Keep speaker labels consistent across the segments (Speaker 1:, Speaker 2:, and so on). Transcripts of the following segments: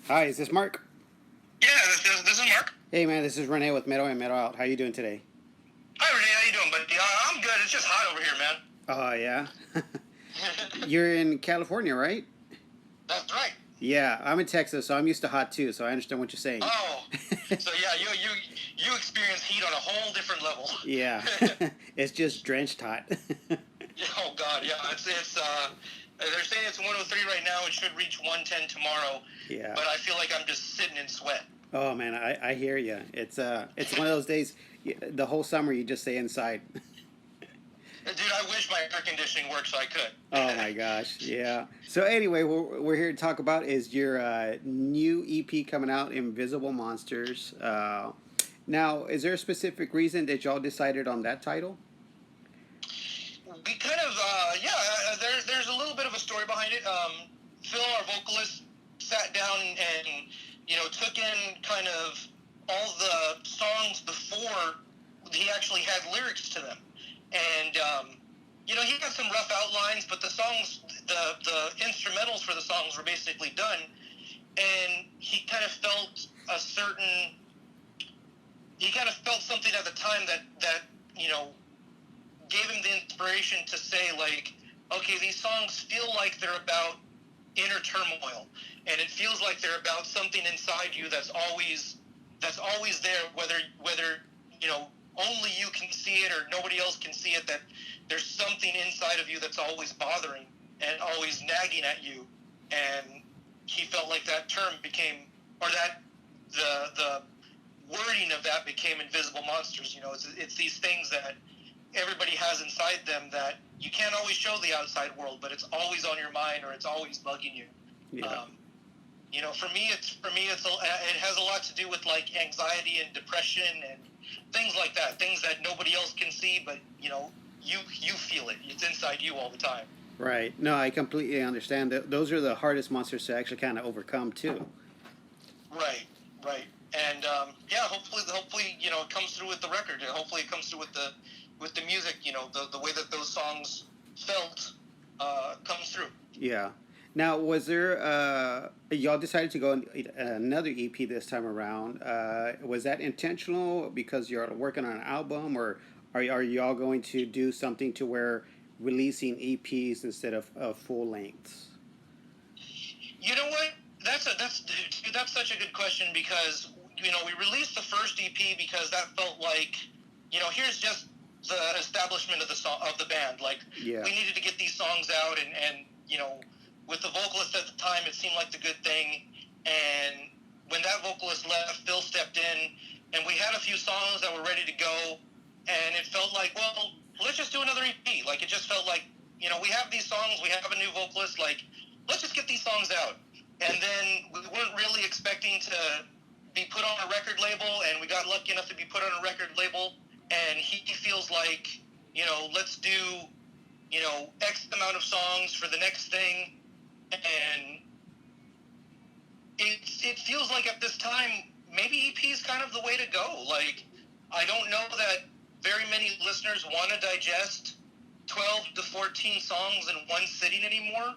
Speaker 1: Hi, is this Mark?
Speaker 2: Yeah, this is Mark.
Speaker 1: Hey man, this is Renee with Meadow and Meadow Out. How you doing today?
Speaker 2: Hi, Renee. How you doing, buddy? I'm good. It's just hot over here, man.
Speaker 1: Oh yeah. You're in California, right?
Speaker 2: That's right.
Speaker 1: Yeah, I'm in Texas, so I'm used to hot too. So I understand what you're saying.
Speaker 2: Oh, so yeah, you experience heat on a whole different level.
Speaker 1: Yeah, it's just drenched hot.
Speaker 2: Oh God, yeah. It's they're saying it's 103 right now. It should reach 110 tomorrow.
Speaker 1: Yeah.
Speaker 2: But I feel like I'm just sitting in sweat.
Speaker 1: Oh man, I hear you. It's one of those days. The whole summer you just stay inside.
Speaker 2: Dude, I wish my air conditioning worked so I could.
Speaker 1: Oh my gosh, yeah. So anyway, what we're here to talk about is your new EP coming out, Invisible Monsters. Now, is there a specific reason that y'all decided on that title?
Speaker 2: We kind of yeah. There's a little bit of a story behind it. Phil, our vocalist, sat down and took in kind of all the songs before he actually had lyrics to them, and he had some rough outlines, but the songs, the instrumentals for the songs were basically done, and he kind of felt something at the time that gave him the inspiration to say, like, okay, these songs feel like they're about inner turmoil, and it feels like they're about something inside you that's always there, whether only you can see it or nobody else can see it, that there's something inside of you that's always bothering and always nagging at you. And he felt like that term became, or that the wording of that became Invisible Monsters. It's these things that everybody has inside them that you can't always show the outside world, but it's always on your mind or it's always bugging you.
Speaker 1: Yeah.
Speaker 2: For me, it has a lot to do with like anxiety and depression and things like that. Things that nobody else can see, but you feel it. It's inside you all the time.
Speaker 1: Right. No, I completely understand. Those are the hardest monsters to actually kind of overcome too.
Speaker 2: Right. And hopefully, it comes through with the record. And hopefully, it comes through with the music. The way that those songs felt comes through.
Speaker 1: Yeah. Now, was there y'all decided to go on another EP this time around? Was that intentional because you're working on an album, or are y'all going to do something to where releasing EPs instead of full lengths?
Speaker 2: You know what? That's such a good question, because we released the first EP because that felt like here's just the establishment of the band. Like,
Speaker 1: Yeah.
Speaker 2: we needed to get these songs out, and with the vocalist at the time, it seemed like the good thing. And when that vocalist left, Phil stepped in, and we had a few songs that were ready to go, and it felt like, well, let's just do another EP. Like, it just felt like, we have these songs, we have a new vocalist, like, let's just get these songs out. And then we weren't really expecting to be put on a record label, and we got lucky enough to be put on a record label, and he feels like, let's do, X amount of songs for the next thing. And it feels like at this time, maybe EP is kind of the way to go. Like, I don't know that very many listeners want to digest 12 to 14 songs in one sitting anymore.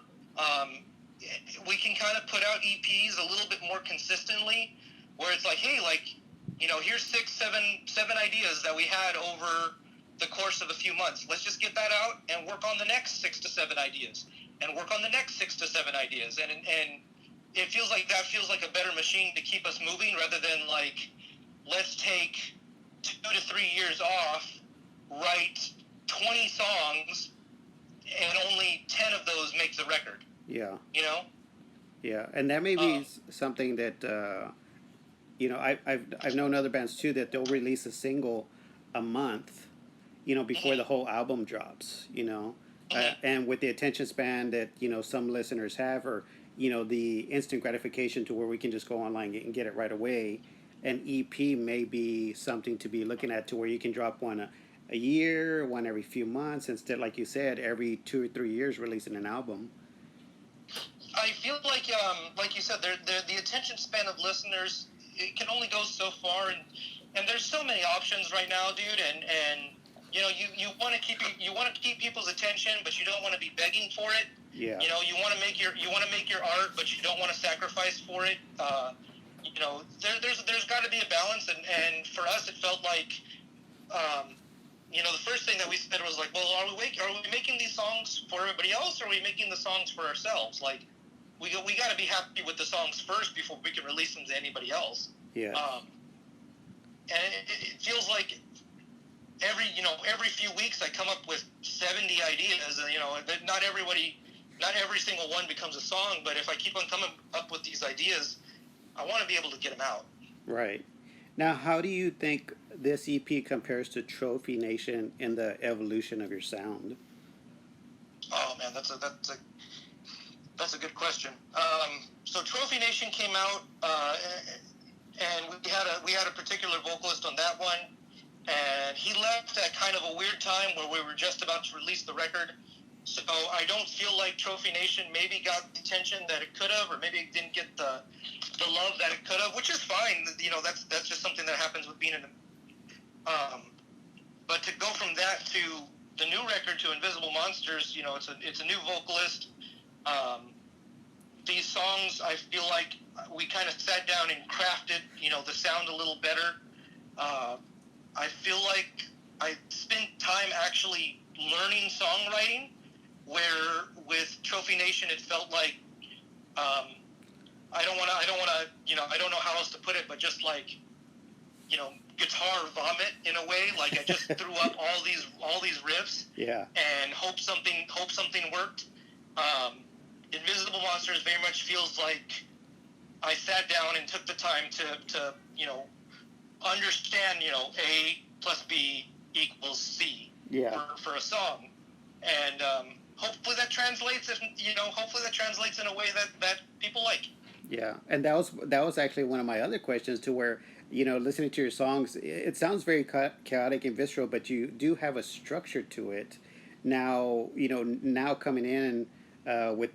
Speaker 2: We can kind of put out EPs a little bit more consistently, where it's like, hey, like, here's 6, 7 ideas that we had over the course of a few months. Let's just get that out and work on the next 6 to 7 ideas, and work on the next 6 to 7 ideas. And it feels like a better machine to keep us moving, rather than like, let's take 2 to 3 years off, write 20 songs, and only 10 of those make the record.
Speaker 1: Yeah.
Speaker 2: Yeah,
Speaker 1: and that may be something that I've known other bands too, that they'll release a single a month, before the whole album drops. And with the attention span that some listeners have, or the instant gratification to where we can just go online and get it right away, an EP may be something to be looking at, to where you can drop one a year, one every few months, instead, like you said, every 2 or 3 years releasing an album.
Speaker 2: I feel like you said, the attention span of listeners, it can only go so far, and there's so many options right now, dude, and you want to keep people's attention, but you don't want to be begging for it.
Speaker 1: Yeah.
Speaker 2: You want to make your art, but you don't want to sacrifice for it. There's got to be a balance, and for us, it felt like, the first thing that we said was like, well, are we making these songs for everybody else, or are we making the songs for ourselves? Like, we got to be happy with the songs first before we can release them to anybody else.
Speaker 1: Yeah.
Speaker 2: And it feels like every few weeks I come up with 70 ideas, and not every single one becomes a song, but if I keep on coming up with these ideas, I want to be able to get them out.
Speaker 1: Right. Now, how do you think this EP compares to Trophy Nation in the evolution of your sound?
Speaker 2: Oh man, that's a good question. So Trophy Nation came out, and we had a particular vocalist on that one, and he left at kind of a weird time where we were just about to release the record. So I don't feel like Trophy Nation maybe got the attention that it could have, or maybe it didn't get the love that it could have, which is fine. That's just something that happens with being in the. But to go from that to the new record, to Invisible Monsters, it's a new vocalist. These songs, I feel like we kind of sat down and crafted, the sound a little better. I feel like I spent time actually learning songwriting, where with Trophy Nation it felt like I don't know how else to put it, but just like guitar vomit in a way. Like I just threw up all these riffs,
Speaker 1: Yeah.
Speaker 2: and hope something worked. Invisible Monsters very much feels like I sat down and took the time to understand A plus B equals C.
Speaker 1: Yeah.
Speaker 2: For a song, and hopefully that translates in a way that people like.
Speaker 1: Yeah, and that was actually one of my other questions, to where listening to your songs, it sounds very chaotic and visceral, but you do have a structure to it. Now now coming in with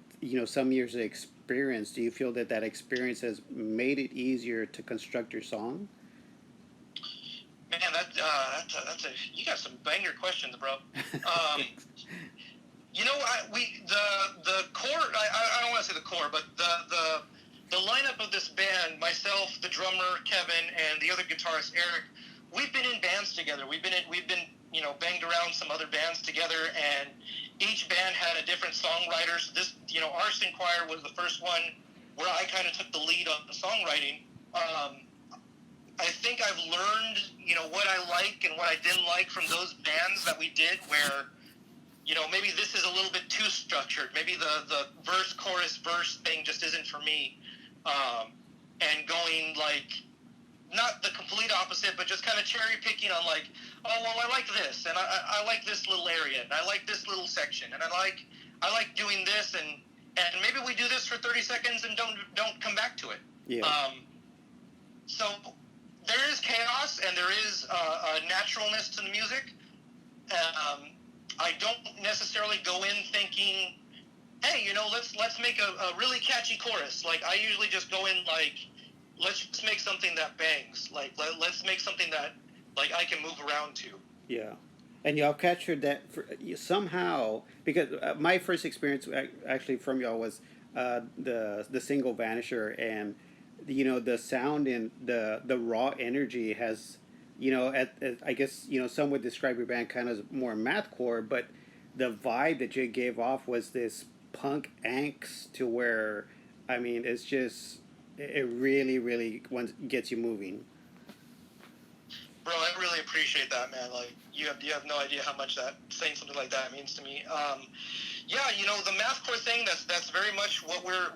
Speaker 1: some years of experience, do you feel that experience has made it easier to construct your song?
Speaker 2: Man, you got some banger questions, bro. The core. I don't want to say the core, but the lineup of this band, myself, the drummer Kevin, and the other guitarist Eric, we've been in bands together. We've been banged around some other bands together, and each band had a different songwriter. So this Arson Choir was the first one where I kind of took the lead on the songwriting. I think I've learned, what I like and what I didn't like from those bands that we did, where, maybe this is a little bit too structured. Maybe the verse, chorus, verse thing just isn't for me. And going like, not the complete opposite, but just kind of cherry picking on like, oh, well, I like this, and I like this little area, and I like this little section, and I like doing this, and maybe we do this for 30 seconds and don't come back to it.
Speaker 1: Yeah.
Speaker 2: So there is chaos, and there is a naturalness to the music. I don't necessarily go in thinking, hey, let's make a really catchy chorus. Like, I usually just go in like, let's just make something that bangs. Like, let's make something that, like, I can move around to.
Speaker 1: Yeah. And y'all captured that somehow, because my first experience actually from y'all was the single Vanisher, and the sound and the raw energy has, I guess some would describe your band kind of more mathcore, but the vibe that you gave off was this punk angst, to where, I mean, it's just, it really, really gets you moving.
Speaker 2: Bro, I really appreciate that, man. Like, you have no idea how much saying something like that means to me. Yeah, the mathcore thing, that's very much what we're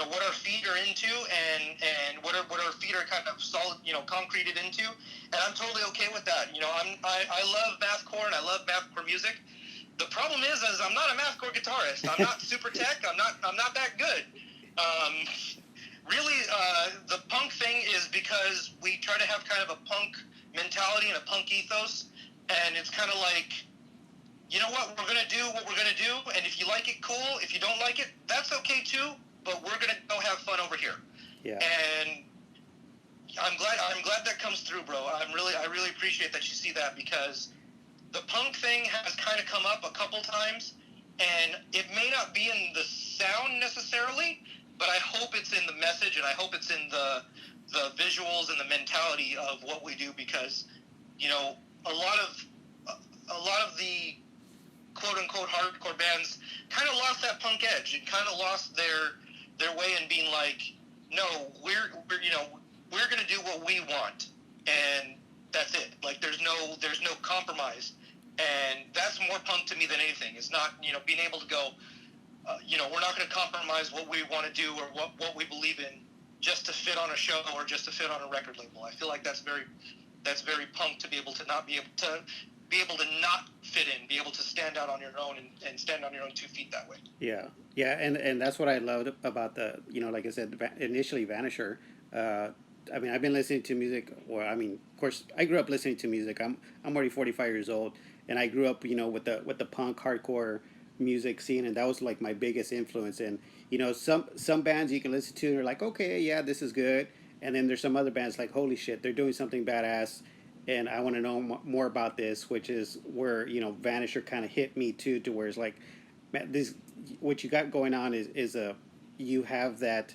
Speaker 2: what our feet are into, and what our feet are kind of solid, concreted into, and I'm totally okay with that. I love mathcore, and I love mathcore music. The problem is I'm not a mathcore guitarist. I'm not super tech. I'm not that good. Really, the punk thing is because we try to have kind of a punk mentality and a punk ethos, and it's kind of like, you know what, we're gonna do what we're gonna do, and if you like it, cool. If you don't like it, that's okay too. But we're gonna go have fun over here.
Speaker 1: Yeah.
Speaker 2: And I'm glad that comes through, bro. I really appreciate that you see that, because the punk thing has kind of come up a couple times, and it may not be in the sound necessarily, but I hope it's in the message, and I hope it's in the visuals and the mentality of what we do, because you know a lot of the quote unquote hardcore bands kind of lost that punk edge and kind of lost their way in being like, no, we're gonna do what we want, and that's it. Like there's no compromise, and that's more punk to me than anything. It's not being able to go, we're not going to compromise what we want to do or what we believe in just to fit on a show or just to fit on a record label. I feel like that's very punk to be able to not fit in, be able to stand out on your own and stand on your own 2 feet that way.
Speaker 1: Yeah, yeah, and that's what I loved about the, like I said, initially Vanisher. I mean, I've been listening to music. Well, I mean, of course, I grew up listening to music. I'm already 45 years old, and I grew up, with the punk hardcore music scene, and that was like my biggest influence. And some bands you can listen to, and they're like, okay, yeah, this is good. And then there's some other bands like, holy shit, they're doing something badass, and I want to know more about this, which is where Vanisher kind of hit me too, to where it's like, man, this what you got going on is a you have that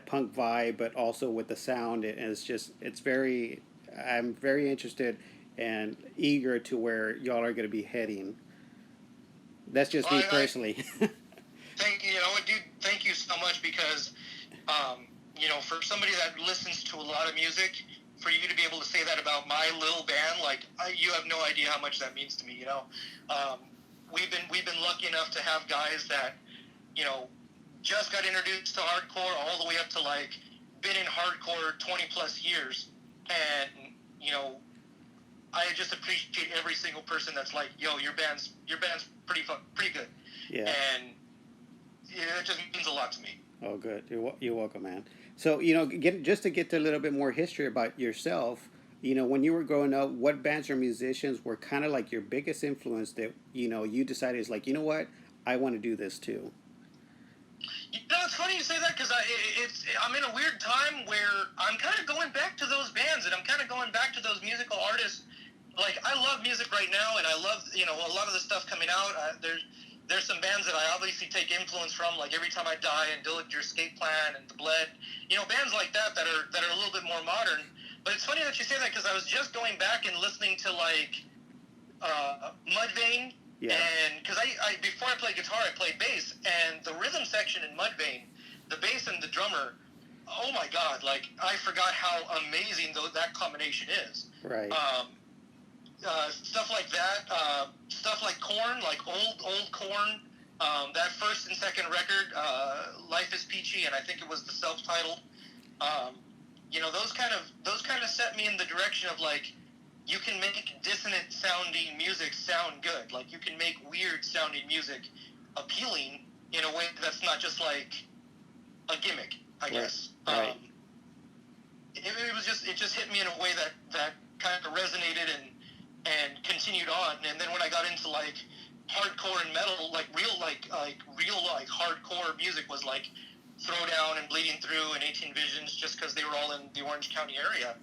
Speaker 1: punk vibe, but also with the sound, and it's very. I'm very interested and eager to where y'all are going to be heading. That's just me personally.
Speaker 2: Thank you, dude. Thank you so much, because for somebody that listens to a lot of music, for you to be able to say that about my little band, like you have no idea how much that means to me. We've been lucky enough to have guys that just got introduced to hardcore all the way up to like been in hardcore 20 plus years, and I just appreciate every single person that's like, yo, your band's pretty good.
Speaker 1: Yeah.
Speaker 2: And it just means a lot to me.
Speaker 1: Oh, good. You're welcome, man. So just to get to a little bit more history about yourself. When you were growing up, what bands or musicians were kind of like your biggest influence that you decided is like, what, I want to do this too.
Speaker 2: It's funny you say that, because I'm in a weird time where I'm kind of going back to those bands, and I'm kind of going back to those musical artists. Like, I love music right now, and I love a lot of the stuff coming out. There's some bands that I obviously take influence from, like Every Time I Die and Dillinger Escape Plan and The Bled. Bands like that are a little bit more modern. But it's funny that you say that, because I was just going back and listening to like Mudvayne.
Speaker 1: Yeah.
Speaker 2: And because I before I played guitar, I played bass, and the rhythm section in Mudvayne, the bass and the drummer, oh my God! Like, I forgot how amazing that combination is.
Speaker 1: Right.
Speaker 2: Stuff like that, stuff like Korn, like old Korn. That first and second record, Life is Peachy, and I think it was the self-titled. Those kind of set me in the direction of like, you can make dissonant sounding music sound good. Like, you can make weird sounding music appealing in a way that's not just like a gimmick, I guess.
Speaker 1: Right.
Speaker 2: It just hit me in a way that kind of resonated and continued on. And then when I got into like hardcore and metal, like real hardcore music was like Throwdown and Bleeding Through and 18 Visions, just because they were all in the Orange County area.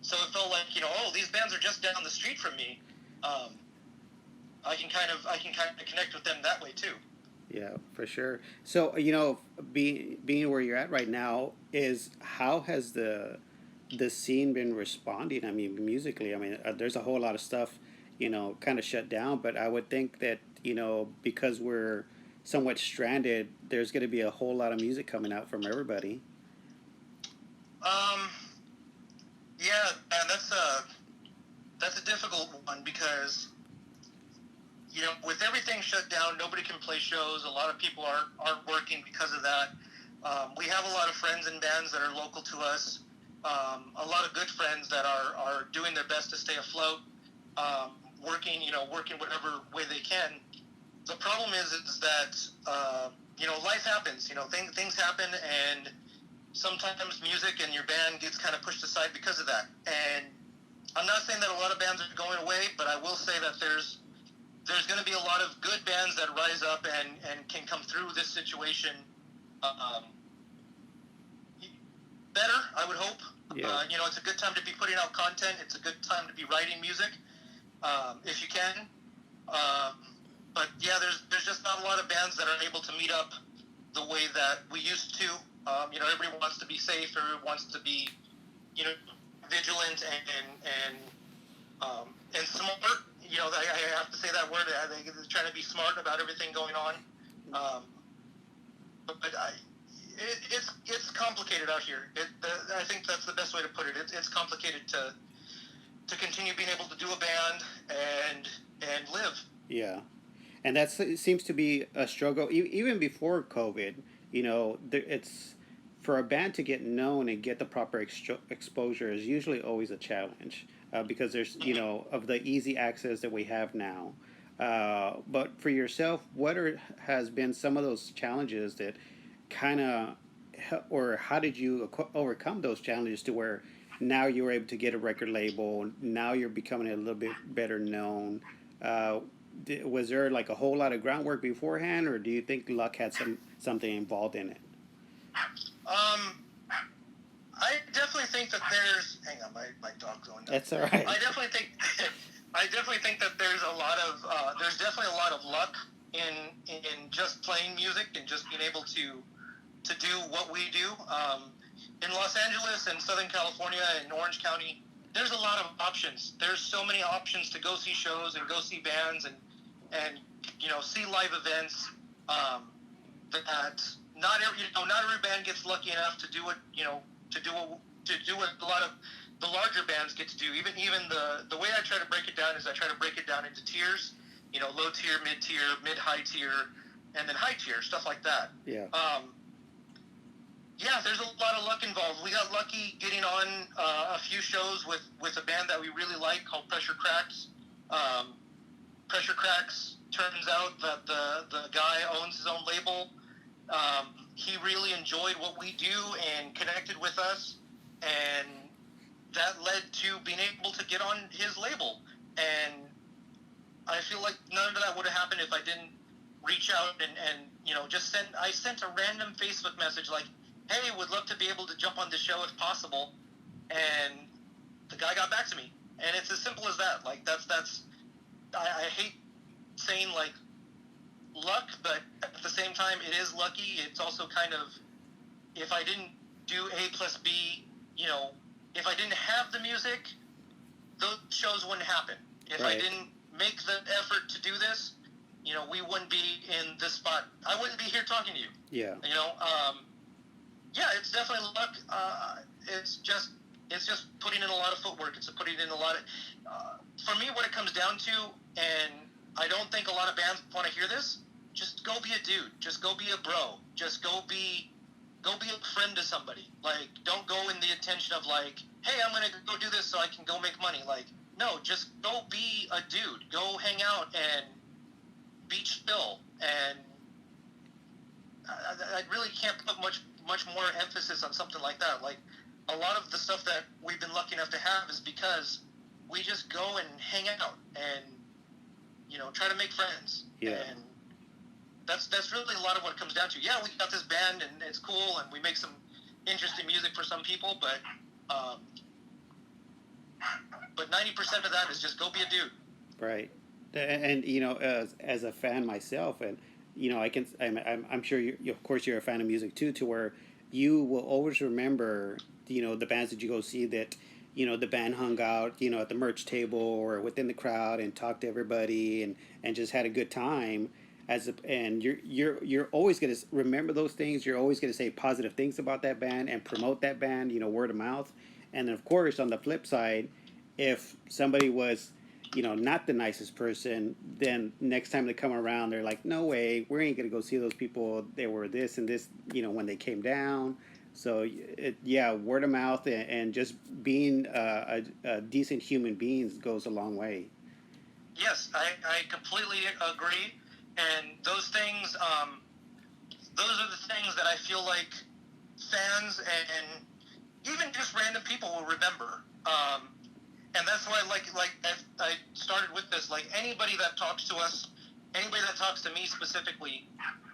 Speaker 2: So it felt like, these bands are just down the street from me. I can kind of connect with them that way too.
Speaker 1: Yeah, for sure. So being where you're at right now, how has the scene been responding? I mean, musically, I mean, there's a whole lot of stuff, kind of shut down. But I would think that because we're somewhat stranded, there's going to be a whole lot of music coming out from everybody.
Speaker 2: Yeah, and that's a difficult one, because with everything shut down, nobody can play shows. A lot of people aren't working because of that. We have a lot of friends in bands that are local to us. A lot of good friends that are doing their best to stay afloat, working whatever way they can. The problem is that life happens. Things happen, and sometimes music and your band gets kind of pushed aside because of that. And I'm not saying that a lot of bands are going away, but I will say that there's going to be a lot of good bands that rise up and can come through this situation better, I would hope.
Speaker 1: Yeah.
Speaker 2: It's a good time to be putting out content. It's a good time to be writing music, if you can. But yeah, there's just not a lot of bands that are able to meet up the way that we used to. Everybody wants to be safe, everybody wants to be, vigilant and smart. I have to say that word. They're trying to be smart about everything going on. But it's complicated out here. I think that's the best way to put it. It's complicated to continue being able to do a band and live.
Speaker 1: Yeah, and that seems to be a struggle even before COVID. It's for a band to get known and get the proper exposure is usually always a challenge because there's of the easy access that we have now. But for yourself, has been some of those challenges that kind of, or how did you overcome those challenges to where now you're able to get a record label, now you're becoming a little bit better known? Was there like a whole lot of groundwork beforehand, or do you think luck had something involved in it?
Speaker 2: I definitely think that there's. Hang on, my dog's going nuts.
Speaker 1: That's all right.
Speaker 2: I definitely think that there's definitely a lot of luck in just playing music and just being able to do what we do. In Los Angeles and Southern California and Orange County, there's a lot of options. There's so many options to go see shows and go see bands and see live events. That not every band gets lucky enough to do it. To do what a lot of the larger bands get to do. Even the way I try to break it down is I try to break it down into tiers. Low tier, mid-high tier, and then high tier, stuff like that.
Speaker 1: Yeah.
Speaker 2: Yeah, there's a lot of luck involved. We got lucky getting on a few shows with a band that we really like called Pressure Cracks. Pressure Cracks, turns out that the guy owns his own label. He really enjoyed what we do and connected with us, and that led to being able to get on his label. And I feel like none of that would have happened if I didn't reach out and just sent a random Facebook message like, hey, would love to be able to jump on the show if possible. And the guy got back to me. And it's as simple as that. Like, I hate saying, like, luck, but at the same time, it is lucky. It's also kind of, if I didn't do A plus B, if I didn't have the music, those shows wouldn't happen. If
Speaker 1: Right.
Speaker 2: I didn't make the effort to do this, we wouldn't be in this spot. I wouldn't be here talking to you.
Speaker 1: Yeah.
Speaker 2: Yeah, it's definitely luck. It's just putting in a lot of footwork. It's putting in a lot of. For me, what it comes down to, and I don't think a lot of bands want to hear this. Just go be a dude. Just go be a bro. Just go be a friend to somebody. Like, don't go in the intention of like, hey, I'm gonna go do this so I can go make money. Like, no, just go be a dude. Go hang out and be chill. And I really can't put much more emphasis on something like that. Like, a lot of the stuff that we've been lucky enough to have is because we just go and hang out and try to make friends.
Speaker 1: Yeah.
Speaker 2: And that's really a lot of what it comes down to. Yeah, we got this band and it's cool and we make some interesting music for some people, but 90% of that is just go be a dude.
Speaker 1: Right. And as a fan myself, and I'm sure of course you're a fan of music too, to where you will always remember the bands that you go see that the band hung out at the merch table or within the crowd and talked to everybody and just had a good time. And you're always going to remember those things. You're always going to say positive things about that band and promote that band, word of mouth. And then of course on the flip side, if somebody was not the nicest person, then next time they come around, they're like, no way, we ain't gonna go see those people. They were this and this, when they came down. So word of mouth and just being a decent human beings goes a long way.
Speaker 2: Yes, I completely agree. And those things, those are the things that I feel like fans and even just random people will remember. And that's why, I started with this. Like, anybody that talks to us, anybody that talks to me specifically,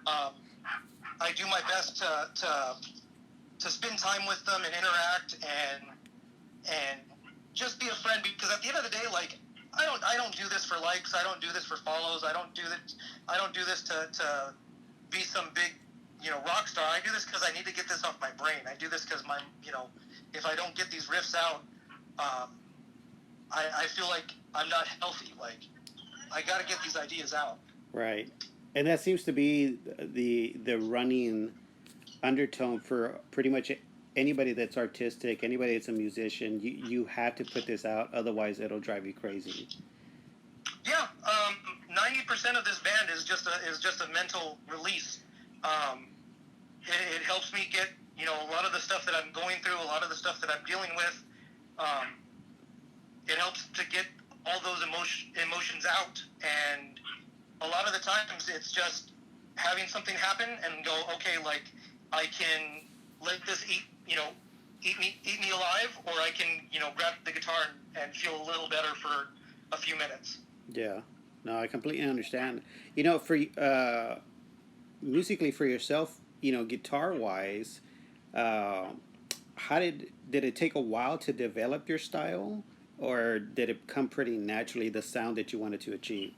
Speaker 2: I do my best to spend time with them and interact and just be a friend. Because at the end of the day, like, I don't do this for likes. I don't do this for follows. I don't do this to be some big, rock star. I do this because I need to get this off my brain. I do this because if I don't get these riffs out, I feel like I'm not healthy. Like, I got to get these ideas out.
Speaker 1: Right. And that seems to be the running undertone for pretty much anybody that's artistic, anybody that's a musician. You have to put this out, otherwise it'll drive you crazy.
Speaker 2: Yeah, 90% of this band is just a mental release. It helps me get a lot of the stuff that I'm going through, a lot of the stuff that I'm dealing with. It helps to get all those emotions out, and a lot of the times it's just having something happen and go, okay, like, I can let this eat me alive, or I can grab the guitar and feel a little better for a few minutes.
Speaker 1: Yeah. No, I completely understand. For musically for yourself, guitar wise, how did it take a while to develop your style, or did it come pretty naturally, the sound that you wanted to achieve?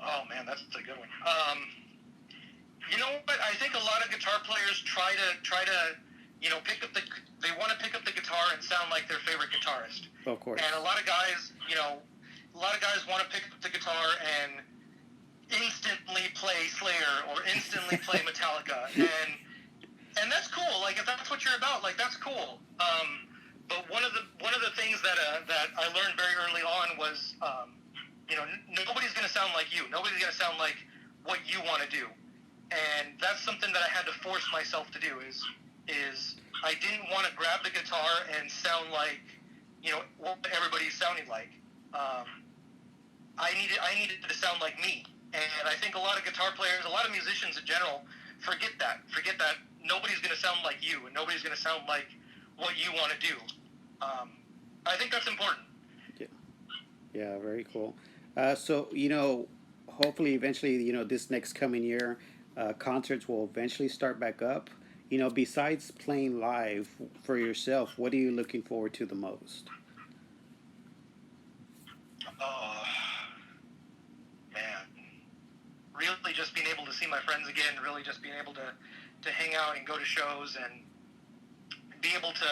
Speaker 2: Oh man, that's a good one. You know what? I think a lot of guitar players try to they want to pick up the guitar and sound like their favorite guitarist.
Speaker 1: Of course.
Speaker 2: And a lot of guys want to pick up the guitar and instantly play Slayer or instantly play Metallica, and that's cool. Like, if that's what you're about, like, that's cool. But one of the things that I learned very early on was, nobody's going to sound like you. Nobody's going to sound like what you want to do. And that's something that I had to force myself to do is I didn't want to grab the guitar and sound like, what everybody's sounding like. I needed to sound like me. And I think a lot of guitar players, a lot of musicians in general, forget that nobody's going to sound like you, and nobody's going to sound like what you want to do. I think that's important.
Speaker 1: Yeah, very cool. So, hopefully eventually, this next coming year, concerts will eventually start back up. Besides playing live for yourself, what are you looking forward to the most?
Speaker 2: Oh, man. Really just being able to see my friends again, really just being able to hang out and go to shows and be able to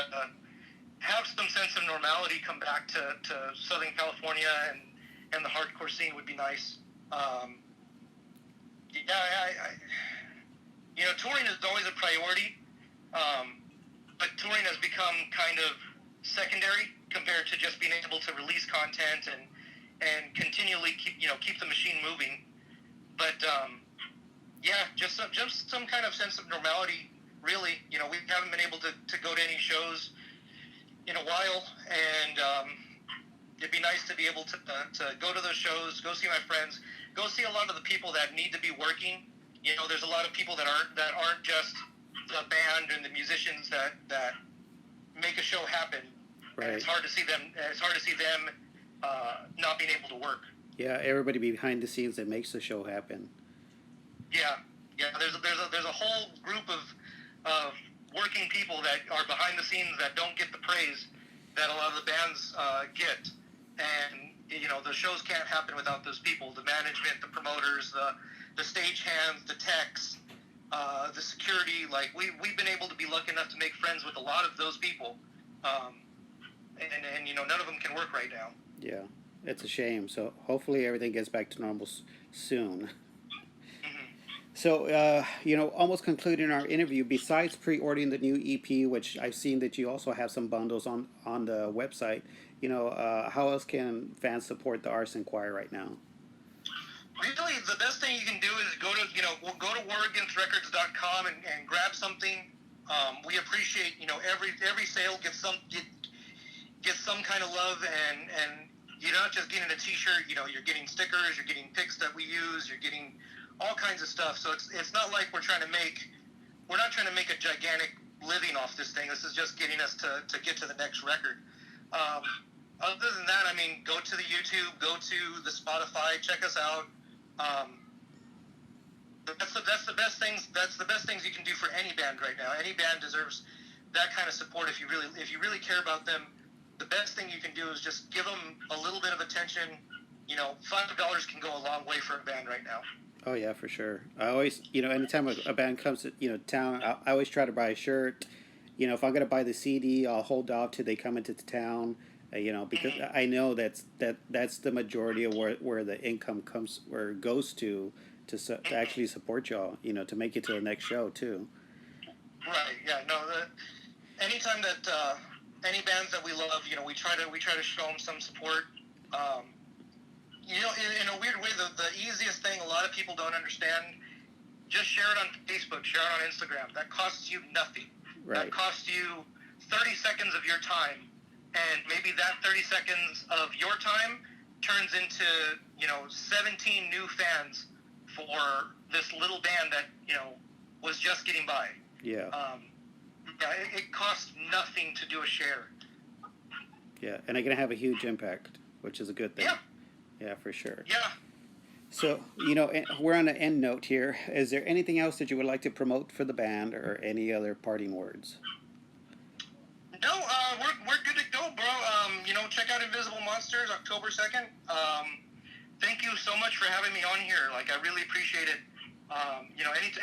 Speaker 2: have some sense of normality come back to Southern California and the hardcore scene would be nice. Touring is always a priority, but touring has become kind of secondary compared to just being able to release content and continually keep the machine moving. But just some kind of sense of normality. Really, we haven't been able to go to any shows in a while, and it'd be nice to be able to go to those shows, go see my friends, go see a lot of the people that need to be working. There's a lot of people that aren't just the band and the musicians that make a show happen.
Speaker 1: Right.
Speaker 2: And it's hard to see them not being able to work.
Speaker 1: Yeah, everybody behind the scenes that makes the show happen.
Speaker 2: Yeah. There's a whole group of working people that are behind the scenes that don't get the praise that a lot of the bands get, and the shows can't happen without those people. The management, the promoters, the stage hands, the techs, the security. Like, we've been able to be lucky enough to make friends with a lot of those people, and none of them can work right now.
Speaker 1: Yeah, it's a shame. So hopefully everything gets back to normal soon. So, almost concluding our interview, besides pre-ordering the new EP, which I've seen that you also have some bundles on the website, how else can fans support the Arson Choir right now?
Speaker 2: Really, the best thing you can do is go to waragainstrecords.com and grab something. We appreciate, every sale gets some kind of love, and you're not just getting a T-shirt. You're getting stickers, you're getting picks that we use, you're getting all kinds of stuff. So it's not like we're not trying to make a gigantic living off this thing. This is just getting us to get to the next record. Other than that, go to the YouTube, go to the Spotify, check us out. That's the best things. That's the best things you can do for any band right now. Any band deserves that kind of support. If you really care about them, the best thing you can do is just give them a little bit of attention. You know, $5 can go a long way for a band right now.
Speaker 1: Oh yeah, for sure. I always, anytime a band comes to town, I always try to buy a shirt. If I'm gonna buy the CD, I'll hold off till they come into the town. Because I know that's the majority of where the income comes, where it goes to actually support y'all. To make it to the next show too.
Speaker 2: Right. Yeah. No. Anytime that any bands that we love, we try to show them some support. In a weird way, the easiest thing a lot of people don't understand, just share it on Facebook, share it on Instagram. That costs you nothing.
Speaker 1: Right.
Speaker 2: That costs you 30 seconds of your time, and maybe that 30 seconds of your time turns into 17 new fans for this little band that was just getting by.
Speaker 1: Yeah.
Speaker 2: It costs nothing to do a share.
Speaker 1: Yeah, and they're gonna have a huge impact, which is a good thing.
Speaker 2: Yeah.
Speaker 1: Yeah, for sure.
Speaker 2: Yeah.
Speaker 1: So, we're on the end note here. Is there anything else that you would like to promote for the band, or any other parting words?
Speaker 2: No, we're good to go, bro. Check out Invisible Monsters, October 2nd. Thank you so much for having me on here. Like, I really appreciate it.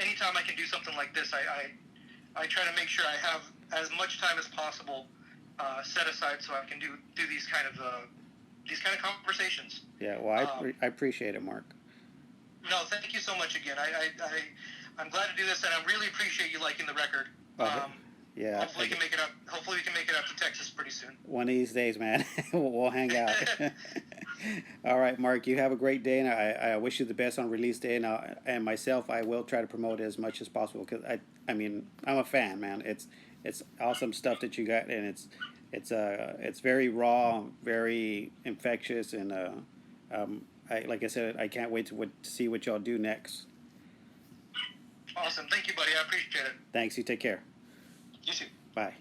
Speaker 2: Anytime I can do something like this, I try to make sure I have as much time as possible set aside so I can do these kind of conversations.
Speaker 1: Yeah, well, I appreciate it, Mark.
Speaker 2: No, thank you so much again. I'm glad to do this, and I really appreciate you liking the record.
Speaker 1: Yeah.
Speaker 2: Hopefully we can make it up. Hopefully we can make it up to Texas pretty soon.
Speaker 1: One of these days, man. We'll hang out. All right, Mark. You have a great day, and I wish you the best on release day. And myself, I will try to promote it as much as possible because I'm a fan, man. It's awesome stuff that you got, and it's very raw, very infectious, and like I said, I can't wait to see what y'all do next.
Speaker 2: Awesome. Thank you, buddy. I appreciate it.
Speaker 1: Thanks. You take care.
Speaker 2: You too.
Speaker 1: Bye.